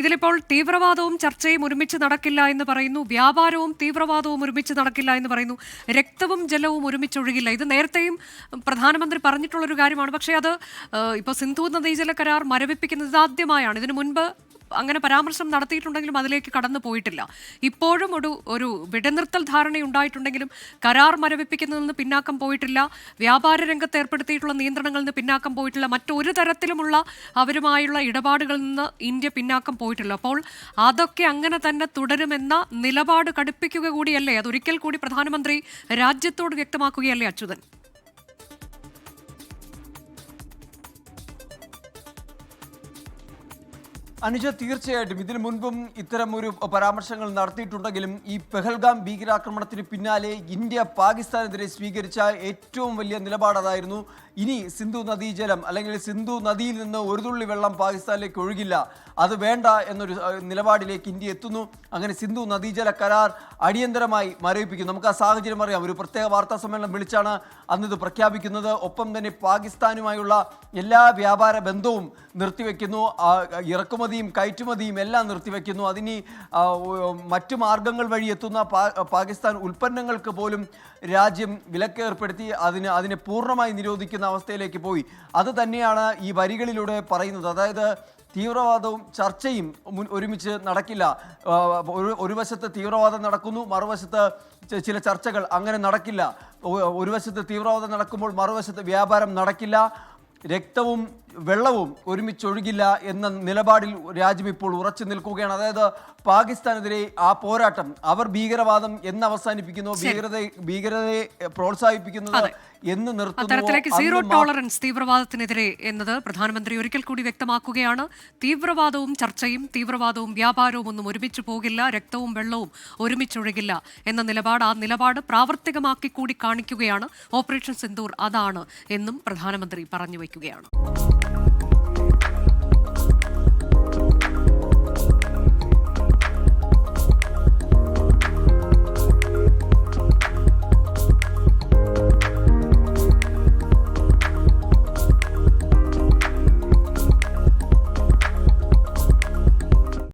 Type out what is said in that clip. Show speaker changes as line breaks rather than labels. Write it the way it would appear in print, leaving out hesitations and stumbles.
ഇതിലിപ്പോൾ തീവ്രവാദവും ചർച്ചയും ഒരുമിച്ച് നടക്കില്ല എന്ന് പറയുന്നു, വ്യാപാരവും തീവ്രവാദവും ഒരുമിച്ച് നടക്കില്ല എന്ന് പറയുന്നു, രക്തവും ജലവും ഒരുമിച്ചൊഴുകില്ല. ഇത് നേരത്തെയും പ്രധാനമന്ത്രി പറഞ്ഞിട്ടുള്ളൊരു കാര്യമാണ്. പക്ഷേ അത് ഇപ്പോൾ സിന്ധു നദീജല കരാർ മരവിപ്പിക്കുന്നത് ഇതാദ്യമായാണ്. ഇതിനു മുൻപ് അങ്ങനെ പരാമർശം നടത്തിയിട്ടുണ്ടെങ്കിലും അതിലേക്ക് കടന്നു പോയിട്ടില്ല. ഇപ്പോഴും ഒരു വെടിനിർത്തൽ ധാരണയുണ്ടായിട്ടുണ്ടെങ്കിലും കരാർ മരവിപ്പിക്കുന്നതിൽ നിന്ന് പിന്നാക്കം പോയിട്ടില്ല. വ്യാപാര രംഗത്ത് ഏർപ്പെടുത്തിയിട്ടുള്ള നിയന്ത്രണങ്ങളിൽ നിന്ന് പിന്നാക്കം പോയിട്ടില്ല. മറ്റൊരു തരത്തിലുമുള്ള അവരുമായുള്ള ഇടപാടുകളിൽ നിന്ന് ഇന്ത്യ പിന്നാക്കം പോയിട്ടില്ല. അപ്പോൾ അതൊക്കെ അങ്ങനെ തന്നെ തുടരുമെന്ന നിലപാട് കടുപ്പിക്കുക കൂടിയല്ലേ? അതൊരിക്കൽ കൂടി പ്രധാനമന്ത്രി രാജ്യത്തോട് വ്യക്തമാക്കുകയല്ലേ അച്യുതൻ?
അനുജ, തീർച്ചയായിട്ടും ഇതിനു മുൻപും ഇത്തരം ഒരു പരാമർശങ്ങൾ നടത്തിയിട്ടുണ്ടെങ്കിലും ഈ പെഹൽഗാം ഭീകരാക്രമണത്തിന് പിന്നാലെ ഇന്ത്യ പാകിസ്ഥാനെതിരെ സ്വീകരിച്ച ഏറ്റവും വലിയ നിലപാട് അതായിരുന്നു. ഇനി സിന്ധു നദീജലം അല്ലെങ്കിൽ സിന്ധു നദിയിൽ നിന്ന് ഒരു തുള്ളി വെള്ളം പാകിസ്ഥാനിലേക്ക് ഒഴുകില്ല, അത് വേണ്ട എന്നൊരു നിലപാടിലേക്ക് ഇന്ത്യ എത്തുന്നു. അങ്ങനെ സിന്ധു നദീജല കരാർ അടിയന്തരമായി മരവിപ്പിക്കുന്നു. നമുക്ക് ആ സാഹചര്യം അറിയാം. ഒരു പ്രത്യേക വാർത്താ സമ്മേളനം വിളിച്ചാണ് അന്നിത് പ്രഖ്യാപിക്കുന്നത്. ഒപ്പം തന്നെ പാകിസ്ഥാനുമായുള്ള എല്ലാ വ്യാപാര ബന്ധവും നിർത്തിവെക്കുന്നു. ഇറക്കുമതിയും കയറ്റുമതിയും എല്ലാം നിർത്തിവെക്കുന്നു. അതിന് മറ്റു മാർഗങ്ങൾ വഴി എത്തുന്ന പാകിസ്ഥാൻ ഉൽപ്പന്നങ്ങൾക്ക് പോലും രാജ്യം വിലക്ക് ഏർപ്പെടുത്തി അതിനെ പൂർണ്ണമായി നിരോധിക്കുന്ന അവസ്ഥയിലേക്ക് പോയി. അത് തന്നെയാണ് ഈ വരികളിലൂടെ പറയുന്നത്. അതായത് തീവ്രവാദവും ചർച്ചയും ഒരുമിച്ച് നടക്കില്ല. ഒരു വശത്ത് തീവ്രവാദം നടക്കുന്നു, മറുവശത്ത് ചില ചർച്ചകൾ അങ്ങനെ നടക്കില്ല. ഒരു വശത്ത് തീവ്രവാദം നടക്കുമ്പോൾ മറുവശത്ത് വ്യാപാരം നടക്കില്ല. രക്തവും വെള്ളവും ഒരുമിച്ചൊഴുകില്ല എന്ന നിലപാടിൽ രാജ്യം ഇപ്പോൾ ഉറച്ചു നിൽക്കുകയാണ്. അതായത് പാകിസ്ഥാനെതിരെ ആ പോരാട്ടം അവർ ഭീകരവാദം എന്ന് അവസാനിപ്പിക്കുന്നു, ഭീകരതയെ പ്രോത്സാഹിപ്പിക്കുന്നത് എന്ന്
നിർത്തുന്നു. സീറോ ടോളറൻസ് തീവ്രവാദത്തിനെതിരെ എന്നത് പ്രധാനമന്ത്രി ഒരിക്കൽ കൂടി വ്യക്തമാക്കുകയാണ്. തീവ്രവാദവും ചർച്ചയും തീവ്രവാദവും വ്യാപാരവും ഒന്നും ഒരുമിച്ച് പോകില്ല, രക്തവും വെള്ളവും ഒരുമിച്ചൊഴുകില്ല എന്ന നിലപാട്, ആ നിലപാട് പ്രാവർത്തികമാക്കി കൂടി കാണിക്കുകയാണ് ഓപ്പറേഷൻ സിന്ദൂർ. അതാണ് എന്നും പ്രധാനമന്ത്രി പറഞ്ഞു വയ്ക്കുകയാണ്.